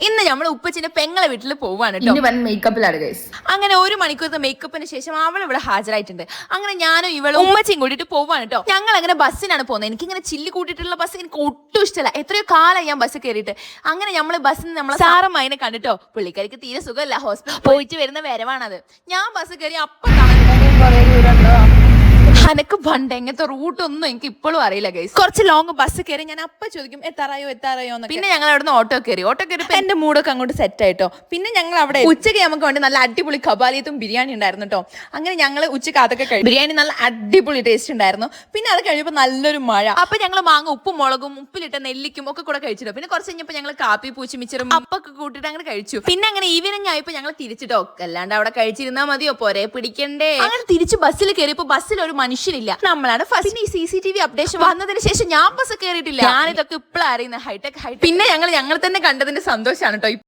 ഇന്ന് നമ്മൾ ഉപ്പച്ചിന്റെ പെങ്ങളെ വീട്ടിൽ പോവാണ് കേട്ടോ. മേക്കപ്പിലാണ് ഗൈസ്. അങ്ങനെ 1 മണിക്കൂറത്തെ മേക്കപ്പിന് ശേഷം അവൾ ഇവിടെ ഹാജരായിട്ടുണ്ട്. അങ്ങനെ ഞാനും ഇവളും ഉമ്മച്ചിയും കൂട്ടിയിട്ട് പോവാണ് കേട്ടോ. ഞങ്ങൾ അങ്ങനെ ബസ്സിനാണ് പോകുന്നത്. എനിക്കിങ്ങനെ ചില്ലി കൂട്ടിയിട്ടുള്ള ബസ് എനിക്ക് ഒട്ടും ഇഷ്ടമല്ല. എത്രയോ കാലം ഞാൻ ബസ് കയറിയിട്ട്. അങ്ങനെ നമ്മൾ ബസ്സിൽ നമ്മളെ സാറമ്മനെ കണ്ടിട്ടോ. പുള്ളിക്കാരിക്ക് തീരെ സുഖമല്ല, ഹോസ്പിറ്റൽ പോയിട്ട് വരുന്ന വരവാണത്. ഞാൻ ബസ് കയറി അപ്പം അനക്ക് പണ്ട് എങ്ങനത്തെ റൂട്ടൊന്നും എനിക്ക് ഇപ്പോഴും അറിയില്ല ഗൈസ്. കുറച്ച് ലോങ് ബസ് കയറി ഞാൻ അപ്പം ചോദിക്കും എത്താറായോ എന്ന്. പിന്നെ ഞങ്ങൾ അവിടുന്ന് ഓട്ടോ കയറി എന്റെ മൂഡൊക്കെ അങ്ങോട്ട് സെറ്റ് ആയിട്ടോ. പിന്നെ ഞങ്ങൾ അവിടെ ഉച്ചയ്ക്ക് നമുക്ക് വേണ്ടി നല്ല അടിപൊളി കബാലിയത്തും ബിരിയാണി ഉണ്ടായിരുന്നു കേട്ടോ. അങ്ങനെ ഞങ്ങൾ ഉച്ചയ്ക്ക് അതൊക്കെ കഴിച്ചു. ബിരിയാണി നല്ല അടിപൊളി ടേസ്റ്റ് ഉണ്ടായിരുന്നു. പിന്നെ അത് കഴിയുമ്പോൾ നല്ലൊരു മഴ. അപ്പൊ ഞങ്ങൾ മാങ്ങ ഉപ്പും മുളകും ഉപ്പിലിട്ട നെല്ലിക്കും ഒക്കെ കൂടെ കഴിച്ചിട്ടോ. പിന്നെ കുറച്ച് കഴിഞ്ഞപ്പോൾ ഞങ്ങൾ കാപ്പി പൂച്ചി മിച്ചറും അപ്പൊക്കെ കൂട്ടിയിട്ട് അങ്ങനെ കഴിച്ചു. പിന്നെ അങ്ങനെ ഈവനിങ് ആയപ്പോൾ ഞങ്ങൾ തിരിച്ചിട്ടോ. അല്ലാണ്ട് അവിടെ കഴിച്ചിരുന്നാൽ മതിയോ, പോരെ പിടിക്കണ്ടേ. അങ്ങനെ തിരിച്ച് ബസ്സിൽ കയറിയപ്പോൾ ബസ്സിൽ ഒരു മനുഷ്യനില്ല. നമ്മളാണ് ഫസ്റ്റ് ഈ CCTV അപ്ഡേഷൻ വന്നതിന് ശേഷം ഞാൻ ബസ് കയറിയിട്ടില്ല. ഞാനിതൊക്കെ ഇപ്പോഴും അറിയുന്ന ഹൈടെക്. പിന്നെ ഞങ്ങൾ തന്നെ കണ്ടതിന്റെ സന്തോഷമാണ് കേട്ടോ.